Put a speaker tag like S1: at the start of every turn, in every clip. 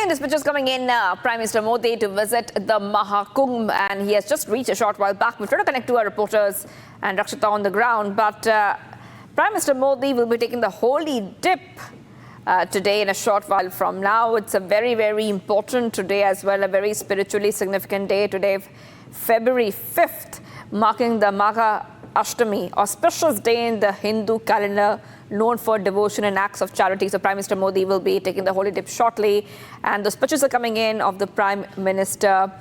S1: again, this picture is coming in. Prime Minister Modi to visit the Mahakumbh, and he has just reached a short while back. We've tried to connect to our reporters and Rakshita on the ground, but Prime Minister Modi will be taking the holy dip today in a short while from now. It's a very, very important today as well, a very spiritually significant day today, February 5th, marking the Magha Ashtami, auspicious day in the Hindu calendar, known for devotion and acts of charity. So Prime Minister Modi will be taking the holy dip shortly. And those pictures are coming in of the Prime Minister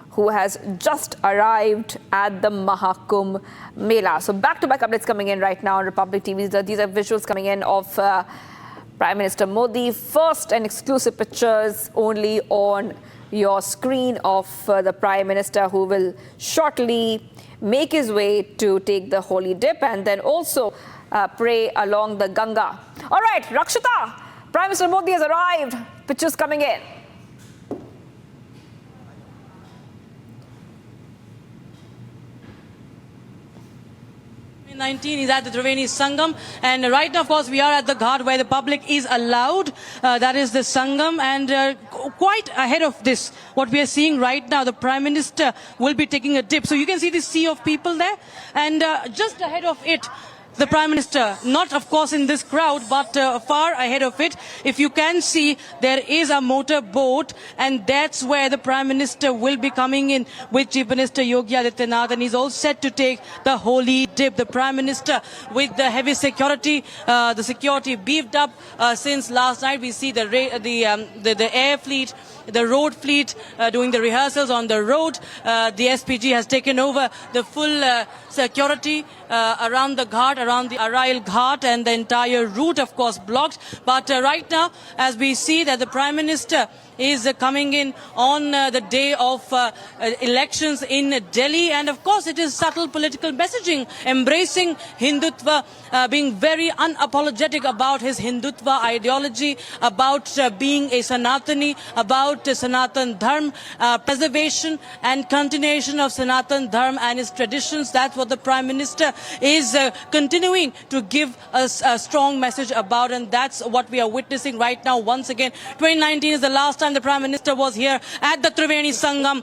S1: who has just arrived at the Mahakumbh Mela. So back-to-back updates coming in right now on Republic TV. These are visuals coming in of Prime Minister Modi. First and exclusive pictures only on your screen of the Prime Minister, who will shortly make his way to take the holy dip and then also pray along the Ganga. All right, Rakshita, Prime Minister Modi has arrived. Pictures coming in.
S2: Is at the Triveni Sangam, and right now, of course, we are at the ghat where the public is allowed. That is the Sangam, and quite ahead of this, what we are seeing right now, the Prime Minister will be taking a dip. So you can see the sea of people there, and just ahead of it, the Prime Minister, not of course in this crowd, but far ahead of it, if you can see, there is a motor boat, and that's where the Prime Minister will be coming in with Chief Minister Yogi Adityanath, and he's all set to take the holy dip. The Prime Minister with the heavy security, the security beefed up since last night. We see the air fleet, the road fleet doing the rehearsals on the road. The SPG has taken over the full security around the ghat, around the Arail Ghat, and the entire route, of course, blocked. But right now, as we see that the Prime Minister is coming in on the day of elections in Delhi, and of course it is subtle political messaging, embracing Hindutva, being very unapologetic about his Hindutva ideology, about being a Sanatani, about Sanatan Dharma, preservation and continuation of Sanatan Dharma and his traditions. That's what the Prime Minister is continuing to give us a strong message about, and that's what we are witnessing right now. Once again, 2019 is the last time the Prime Minister was here at the Triveni Sangam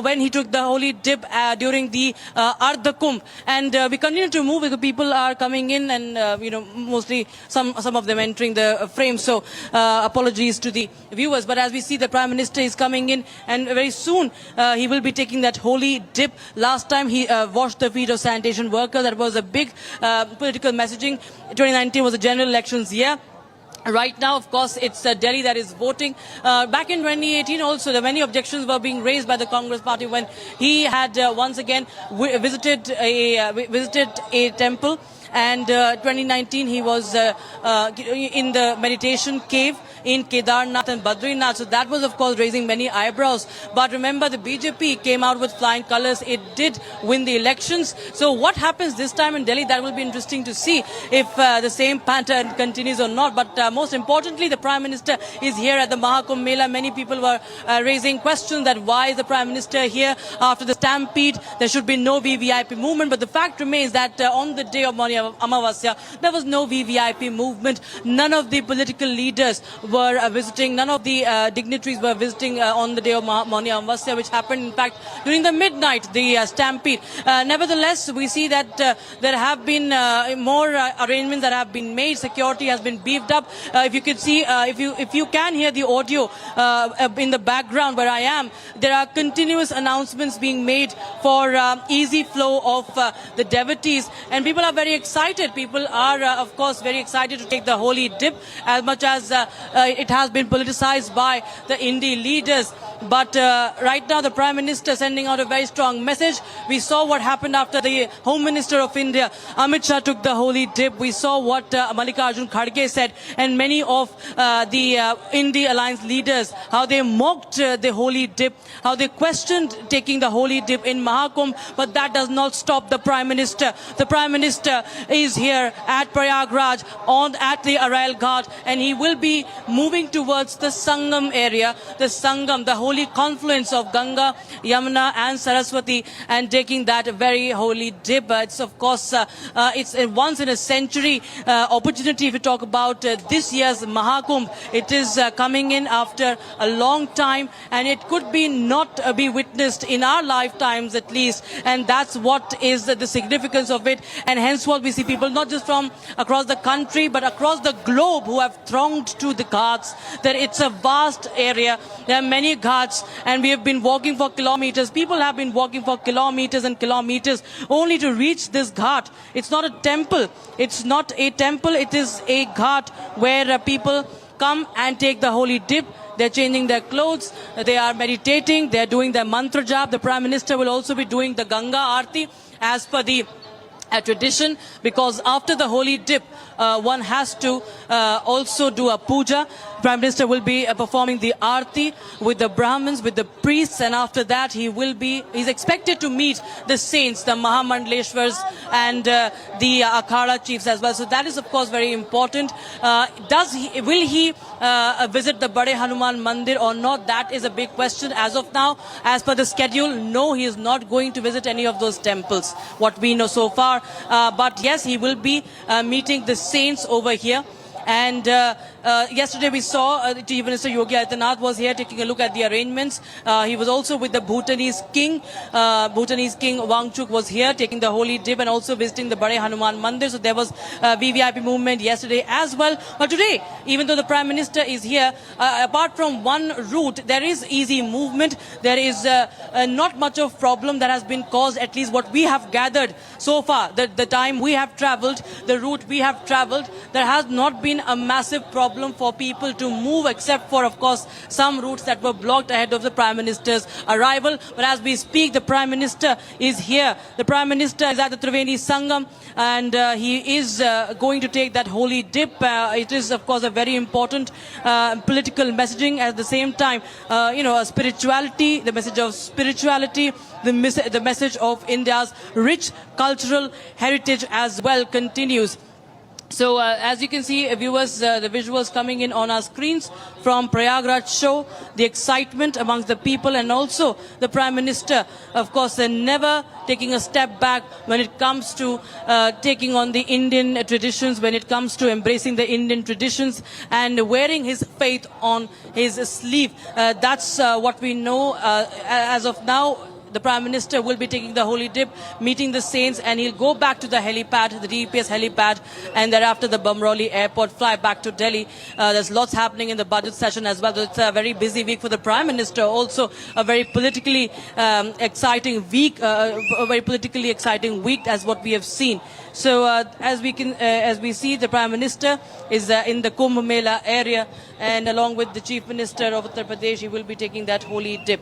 S2: when he took the holy dip during the Ardha Kumbh, and we continue to move. The people are coming in, and mostly some of them entering the frame. So apologies to the viewers, but as we see, the Prime Minister is coming in, and very soon he will be taking that holy dip. Last time he washed the feet of sanitation workers. That was a big political messaging. 2019 was a general elections year. Right now, of course, it's Delhi that is voting. Back in 2018 also, many objections were being raised by the Congress party when he had once again visited a temple. And 2019 he was in the meditation cave in Kedarnath and Badrinath. So that was, of course, raising many eyebrows. But remember, the BJP came out with flying colors. It did win the elections. So what happens this time in Delhi, that will be interesting to see if the same pattern continues or not. But most importantly, the Prime Minister is here at the Mahakumbh Mela. Many people were raising questions that why is the Prime Minister here after the stampede? There should be no VVIP movement. But the fact remains that on the day of Mauni Amavasya, there was no VVIP movement. None of the political leaders were visiting, none of the dignitaries were visiting on the day of Mauni Amavasya, which happened, in fact, during the midnight, the stampede. Nevertheless, we see that there have been more arrangements that have been made. Security has been beefed up. If you could see, if you can hear the audio in the background where I am, there are continuous announcements being made for easy flow of the devotees, and people are very excited. People are, of course, very excited to take the holy dip, as much as it has been politicized by the Indie leaders. But right now, the Prime Minister sending out a very strong message. We saw what happened after the Home Minister of India, Amit Shah, took the holy dip. We saw what Mallikarjun Kharge said, and many of the Indie Alliance leaders, how they mocked the holy dip, how they questioned taking the holy dip in Mahakumbh. But that does not stop the Prime Minister. The Prime Minister is here at Prayagraj at the Aral Ghat, and he will be moving towards the Sangam area, the Sangam, the holy confluence of Ganga, Yamuna and Saraswati, and taking that very holy dip. It's of course it's a once in a century opportunity. If you talk about this year's Mahakumbh, it is coming in after a long time, and it could be not be witnessed in our lifetimes at least, and that's what is the significance of it. And henceforth we see people not just from across the country but across the globe who have thronged to the ghats. That it's a vast area, there are many ghats, and we have been walking for kilometers. People have been walking for kilometers and kilometers only to reach this ghat. It's not a temple, it's not a temple, it is a ghat where people come and take the holy dip. They're changing their clothes, they are meditating, they're doing their mantra jap. The Prime Minister will also be doing the Ganga Aarti as per the tradition, because after the holy dip one has to also do a puja. Prime Minister will be performing the Aarti with the Brahmins, with the priests, and after that he's expected to meet the saints, the Mahamandaleshwars and the Akhada chiefs as well. So that is of course very important. Will he visit the Bade Hanuman Mandir or not? That is a big question as of now. As per the schedule, no, he is not going to visit any of those temples, what we know so far. But yes, he will be meeting the saints over here. And yesterday we saw Chief Minister Yogi Adityanath was here taking a look at the arrangements. He was also with the Bhutanese king. Bhutanese king Wangchuk was here taking the holy dip and also visiting the Bade Hanuman Mandir. So there was VVIP movement yesterday as well. But today, even though the Prime Minister is here, apart from one route, there is easy movement. There is not much of problem that has been caused, at least what we have gathered so far. The time we have travelled, the route we have travelled, there has not been a massive problem for people to move, except for, of course, some routes that were blocked ahead of the Prime Minister's arrival. But as we speak, the Prime Minister is here. The Prime Minister is at the Triveni Sangam, and he is going to take that holy dip. It is, of course, a very important political messaging. At the same time, spirituality, the message of spirituality, the message of India's rich cultural heritage as well continues. So as you can see, viewers, the visuals coming in on our screens from Prayagraj show the excitement amongst the people, and also the Prime Minister, of course, never taking a step back when it comes to taking on the Indian traditions, when it comes to embracing the Indian traditions and wearing his faith on his sleeve. That's what we know as of now. The Prime Minister will be taking the holy dip, meeting the saints, and he'll go back to the helipad, the DPS helipad, and thereafter the Bamrauli airport, fly back to Delhi. There's lots happening in the budget session as well. It's a very busy week for the Prime Minister. Also a very politically exciting week, as what we have seen. So as we see, the Prime Minister is in the Kumbh Mela area, and along with the Chief Minister of Uttar Pradesh, he will be taking that holy dip.